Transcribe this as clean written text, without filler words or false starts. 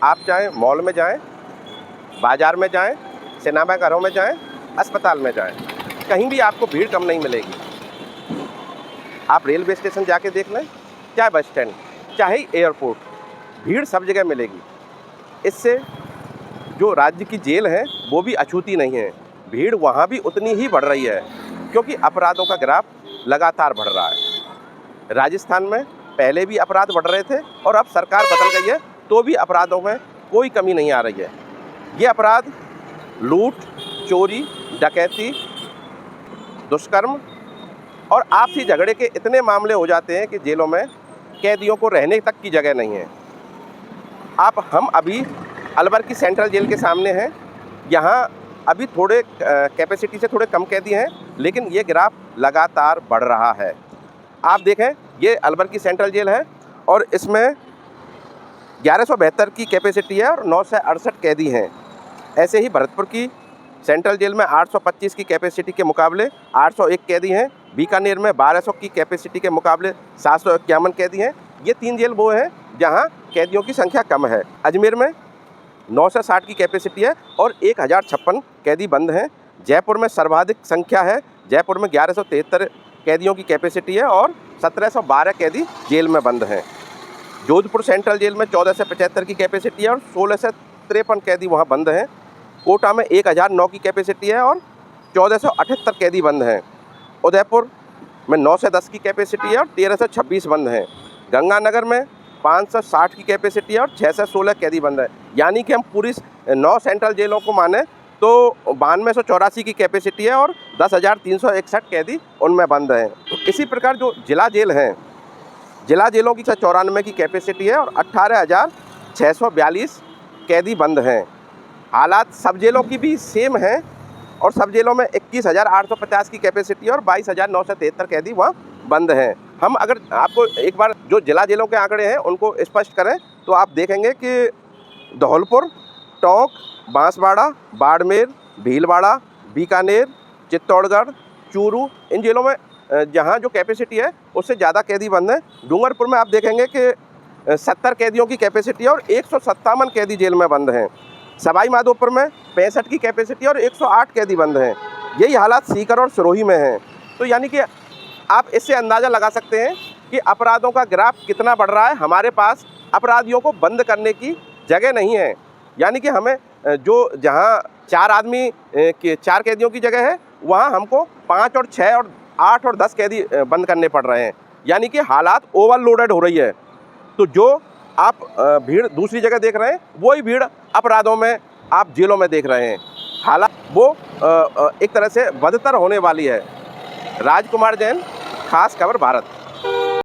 आप चाहे मॉल में जाएं, बाज़ार में जाएं, सिनेमा घरों में जाएं, अस्पताल में जाएं, कहीं भी आपको भीड़ कम नहीं मिलेगी। आप रेलवे स्टेशन जाके देख लें, चाहे बस स्टैंड, चाहे एयरपोर्ट, भीड़ सब जगह मिलेगी। इससे जो राज्य की जेल है वो भी अछूती नहीं है, भीड़ वहाँ भी उतनी ही बढ़ रही है, क्योंकि अपराधों का ग्राफ लगातार बढ़ रहा है। राजस्थान में पहले भी अपराध बढ़ रहे थे और अब सरकार बदल गई है तो भी अपराधों में कोई कमी नहीं आ रही है। ये अपराध लूट, चोरी, डकैती, दुष्कर्म और आपसी झगड़े के इतने मामले हो जाते हैं कि जेलों में कैदियों को रहने तक की जगह नहीं है। हम अभी अलवर की सेंट्रल जेल के सामने हैं। यहाँ अभी थोड़े कैपेसिटी से थोड़े कम कैदी हैं, लेकिन ये ग्राफ लगातार बढ़ रहा है। आप देखें, ये अलवर की सेंट्रल जेल है और इसमें 1172 की कैपेसिटी है और 968 कैदी हैं। ऐसे ही भरतपुर की सेंट्रल जेल में 825 की कैपेसिटी के मुकाबले 801 कैदी हैं। बीकानेर में 1200 की कैपेसिटी के मुकाबले 751 कैदी हैं। ये 3 जेल वो हैं जहां कैदियों की संख्या कम है। अजमेर में 960 की कैपेसिटी है और 1056 कैदी बंद हैं। जयपुर में सर्वाधिक संख्या है, जयपुर में 1173 कैदियों की कैपेसिटी है और 1712 कैदी जेल में बंद हैं। जोधपुर सेंट्रल जेल में 14 से 75 की कैपेसिटी है और 16 से 53 कैदी वहाँ बंद हैं। कोटा में 1009 की कैपेसिटी है और 1478 कैदी बंद हैं। उदयपुर में 9 से 10 की कैपेसिटी है और 13 से 26 बंद हैं। गंगानगर में 560 की कैपेसिटी है और 6 से 16 कैदी बंद है। यानी कि हम पूरी 9 सेंट्रल जेलों को माने तो 9284 की कैपेसिटी है और 10,361 कैदी उनमें बंद हैं। इसी प्रकार जो जिला जेल हैं, जिला जेलों की 94 की कैपेसिटी है और 18,642 कैदी बंद हैं। हालात सब जेलों की भी सेम हैं और सब जेलों में 21,850 की कैपेसिटी है और 22,973 कैदी वहाँ बंद हैं। हम अगर आपको एक बार जो जिला जेलों के आंकड़े हैं उनको स्पष्ट करें तो आप देखेंगे कि धौलपुर, टोंक, बांसवाड़ा, बाड़मेर, भीलवाड़ा, बीकानेर, चित्तौड़गढ़, चूरू, इन जेलों में जहाँ जो कैपेसिटी है उससे ज़्यादा कैदी बंद हैं। डूंगरपुर में आप देखेंगे कि 70 कैदियों की कैपेसिटी है और 157 कैदी जेल में बंद हैं। सवाई माधोपुर में 65 की कैपेसिटी और 108 कैदी बंद हैं। यही हालात सीकर और सिरोही में हैं। तो यानी कि आप इससे अंदाज़ा लगा सकते हैं कि अपराधों का ग्राफ कितना बढ़ रहा है। हमारे पास अपराधियों को बंद करने की जगह नहीं है। यानी कि हमें जो जहाँ 4 कैदियों की जगह है वहाँ हमको 5 और 6 और 8 और 10 कैदी बंद करने पड़ रहे हैं। यानी कि हालात ओवरलोडेड हो रही है। तो जो आप भीड़ दूसरी जगह देख रहे हैं वही भीड़ अपराधों में आप जेलों में देख रहे हैं। हालात वो एक तरह से बदतर होने वाली है। राजकुमार जैन, खास खबर भारत।